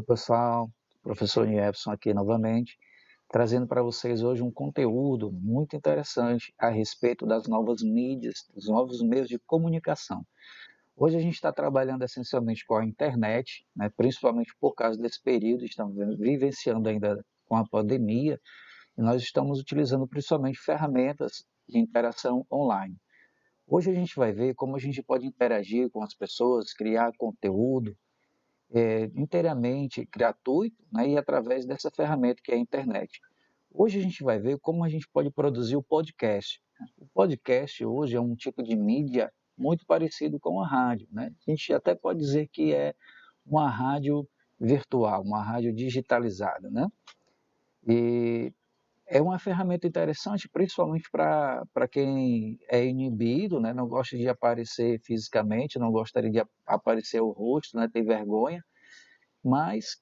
Pessoal, professor Jefferson aqui novamente, trazendo para vocês hoje um conteúdo muito interessante a respeito das novas mídias, dos novos meios de comunicação. Hoje a gente está trabalhando essencialmente com a internet, né, principalmente por causa desse período, estamos vivenciando ainda com a pandemia, e nós estamos utilizando principalmente ferramentas de interação online. Hoje a gente vai ver como a gente pode interagir com as pessoas, criar conteúdo, inteiramente gratuito, né, e através dessa ferramenta que é a internet. Hoje a gente vai ver como a gente pode produzir o podcast. O podcast hoje é um tipo de mídia muito parecido com a rádio, né? A gente até pode dizer que é uma rádio virtual, uma rádio digitalizada, né? E é uma ferramenta interessante, principalmente para quem é inibido, né? Não gosta de aparecer fisicamente, não gostaria de aparecer o rosto, né? Tem vergonha, mas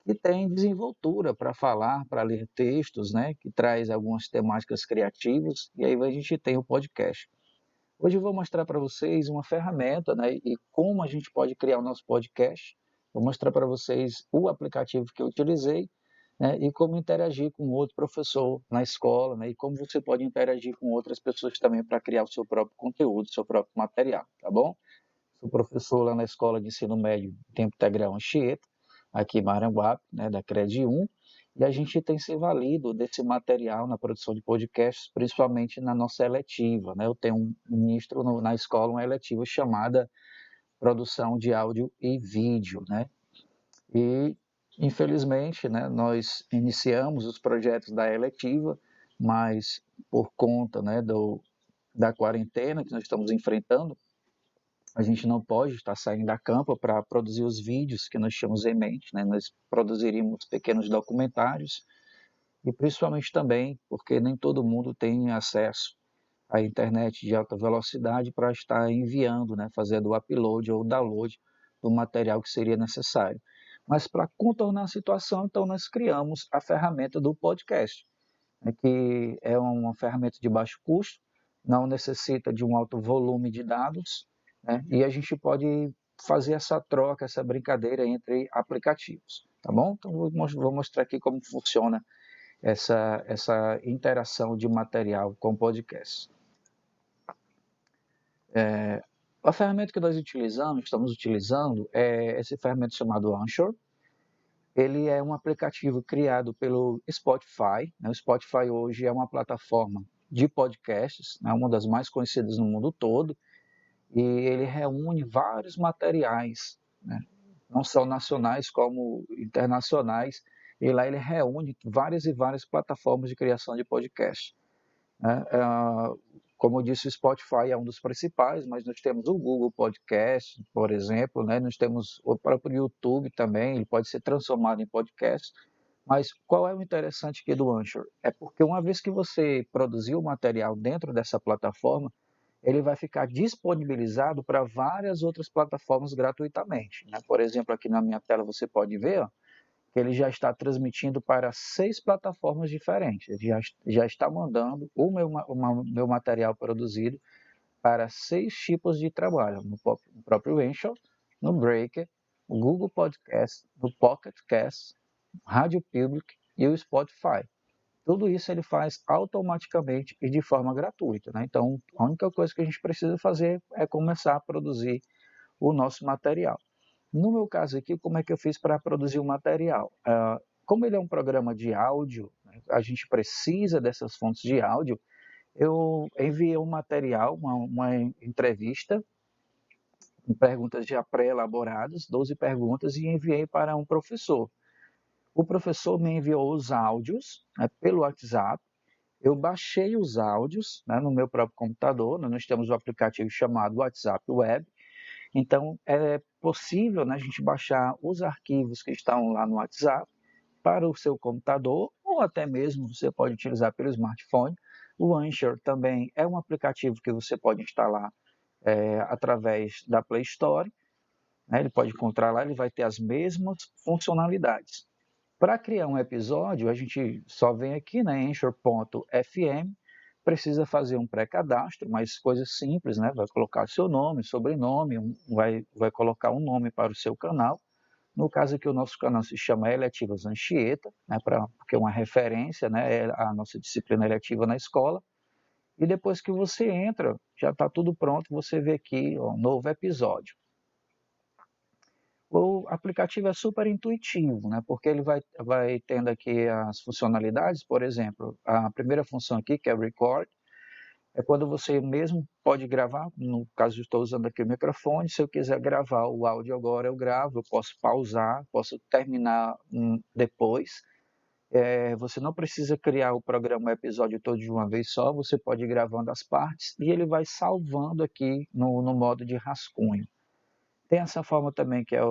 que tem desenvoltura para falar, para ler textos, né, que traz algumas temáticas criativas, e aí a gente tem o podcast. Hoje eu vou mostrar para vocês uma ferramenta, né, e como a gente pode criar o nosso podcast. Vou mostrar para vocês o aplicativo que eu utilizei, né, e como interagir com outro professor na escola, né, e como você pode interagir com outras pessoas também para criar o seu próprio conteúdo, o seu próprio material, tá bom? Sou professor lá na Escola de Ensino Médio Tempo Integral Anchieta, aqui em Maranguape, né, da CRED 1, e a gente tem se valido desse material na produção de podcasts, principalmente na nossa eletiva, né? Eu tenho um ministro na escola, uma eletiva chamada Produção de Áudio e Vídeo, né? E, infelizmente, né, nós iniciamos os projetos da eletiva, mas por conta, né, da quarentena que nós estamos enfrentando, a gente não pode estar saindo da campa para produzir os vídeos que nós tínhamos em mente, né? Nós produziríamos pequenos documentários e principalmente também porque nem todo mundo tem acesso à internet de alta velocidade para estar enviando, né? Fazendo o upload ou o download do material que seria necessário. Mas para contornar a situação, então nós criamos a ferramenta do podcast, né? Que é uma ferramenta de baixo custo, não necessita de um alto volume de dados, né? E a gente pode fazer essa troca, essa brincadeira entre aplicativos, tá bom? Então vou mostrar aqui como funciona essa interação de material com podcast. A ferramenta que nós estamos utilizando é esse ferramenta chamado Anchor. Ele é um aplicativo criado pelo Spotify, né? O Spotify hoje é uma plataforma de podcasts, né? Uma das mais conhecidas no mundo todo, e ele reúne vários materiais, né? Não só nacionais como internacionais, e lá ele reúne várias e várias plataformas de criação de podcast, né? Como eu disse, o Spotify é um dos principais, mas nós temos o Google Podcast, por exemplo, né? Nós temos o próprio YouTube também, ele pode ser transformado em podcast. Mas qual é o interessante aqui do Anchor? É porque uma vez que você produziu o material dentro dessa plataforma, ele vai ficar disponibilizado para várias outras plataformas gratuitamente, né? Por exemplo, aqui na minha tela você pode ver, ó, que ele já está transmitindo para 6 plataformas diferentes. Ele já está mandando meu material produzido para 6 tipos de trabalho, no próprio Anchor, no Breaker, no Google Podcast, no Pocket Cast, Rádio Public e o Spotify. Tudo isso ele faz automaticamente e de forma gratuita, né? Então, a única coisa que a gente precisa fazer é começar a produzir o nosso material. No meu caso aqui, como é que eu fiz para produzir o material? Como ele é um programa de áudio, né, a gente precisa dessas fontes de áudio, eu enviei um material, uma entrevista, com perguntas já pré-elaboradas, 12 perguntas, e enviei para um professor. O professor me enviou os áudios, né, pelo WhatsApp, eu baixei os áudios, né, no meu próprio computador, né, nós temos um aplicativo chamado WhatsApp Web, então é possível, né, a gente baixar os arquivos que estão lá no WhatsApp para o seu computador, ou até mesmo você pode utilizar pelo smartphone. O Anchor também é um aplicativo que você pode instalar através da Play Store, né, ele pode encontrar lá, ele vai ter as mesmas funcionalidades. Para criar um episódio, a gente só vem aqui na Anchor.fm, precisa fazer um pré-cadastro, mas coisa simples, né? Vai colocar seu nome, sobrenome, vai colocar um nome para o seu canal, No caso aqui, o nosso canal se chama Eletivas Anchieta, né, porque é uma referência, né, é a nossa disciplina eletiva na escola. E depois que você entra, já está tudo pronto, você vê aqui um novo episódio. O aplicativo é super intuitivo, né, porque ele vai tendo aqui as funcionalidades, por exemplo, a primeira função aqui, que é o Record, é quando você mesmo pode gravar, no caso eu estou usando aqui o microfone, se eu quiser gravar o áudio agora eu gravo, eu posso pausar, posso terminar depois. Você não precisa criar o programa, o episódio todo de uma vez só, você pode ir gravando as partes e ele vai salvando aqui no modo de rascunho. Tem essa forma também que é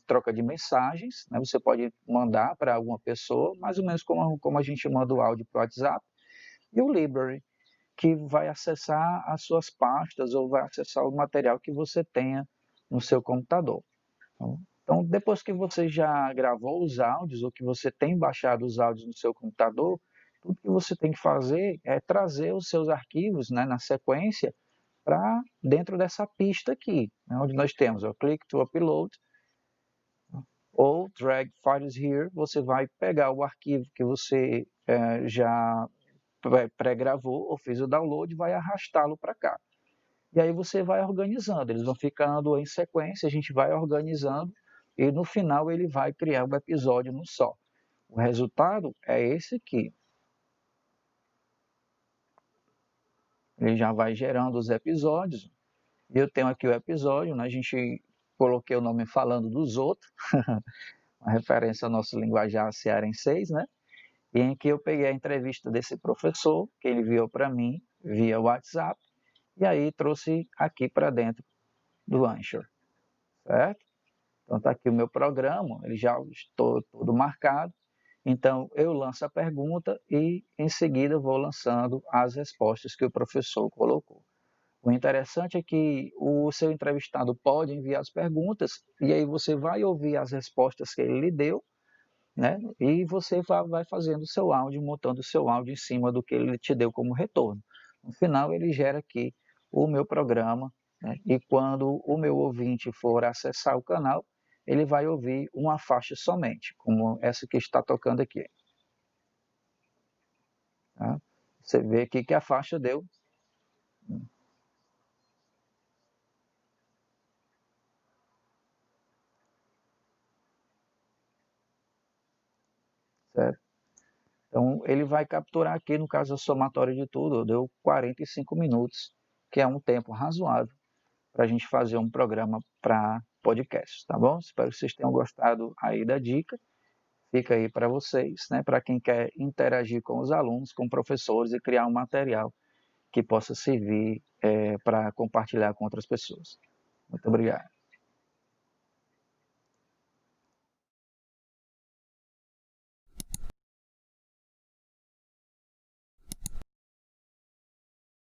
troca de mensagens, né? Você pode mandar para alguma pessoa, mais ou menos como a gente manda o áudio para o WhatsApp, e o Library, que vai acessar as suas pastas ou vai acessar o material que você tenha no seu computador. Então, depois que você já gravou os áudios ou que você tem baixado os áudios no seu computador, tudo que você tem que fazer é trazer os seus arquivos, né, na sequência para dentro dessa pista aqui, né, onde nós temos o Click to Upload ou Drag Files Here. Você vai pegar o arquivo que você já pré-gravou ou fez o download e vai arrastá-lo para cá. E aí você vai organizando, eles vão ficando em sequência, a gente vai organizando e no final ele vai criar um episódio no só. O resultado é esse aqui. Ele já vai gerando os episódios. E eu tenho aqui o episódio, né? A gente coloquei o nome falando dos outros, uma referência ao nosso linguajar cearense, né? E em que eu peguei a entrevista desse professor, que ele enviou para mim via WhatsApp, e aí trouxe aqui para dentro do Anchor, certo? Então está aqui o meu programa, ele já estou todo marcado. Então eu lanço a pergunta e em seguida vou lançando as respostas que o professor colocou. O interessante é que o seu entrevistado pode enviar as perguntas e aí você vai ouvir as respostas que ele lhe deu, né? E você vai fazendo o seu áudio, montando o seu áudio em cima do que ele te deu como retorno. No final ele gera aqui o meu programa, né? E quando o meu ouvinte for acessar o canal, ele vai ouvir uma faixa somente, como essa que está tocando aqui. Tá? Você vê aqui que a faixa deu. Certo? Então, ele vai capturar aqui, no caso, a somatória de tudo, deu 45 minutos, que é um tempo razoável para a gente fazer um programa para podcast, tá bom? Espero que vocês tenham gostado aí da dica. Fica aí para vocês, né? Para quem quer interagir com os alunos, com professores e criar um material que possa servir para compartilhar com outras pessoas. Muito obrigado.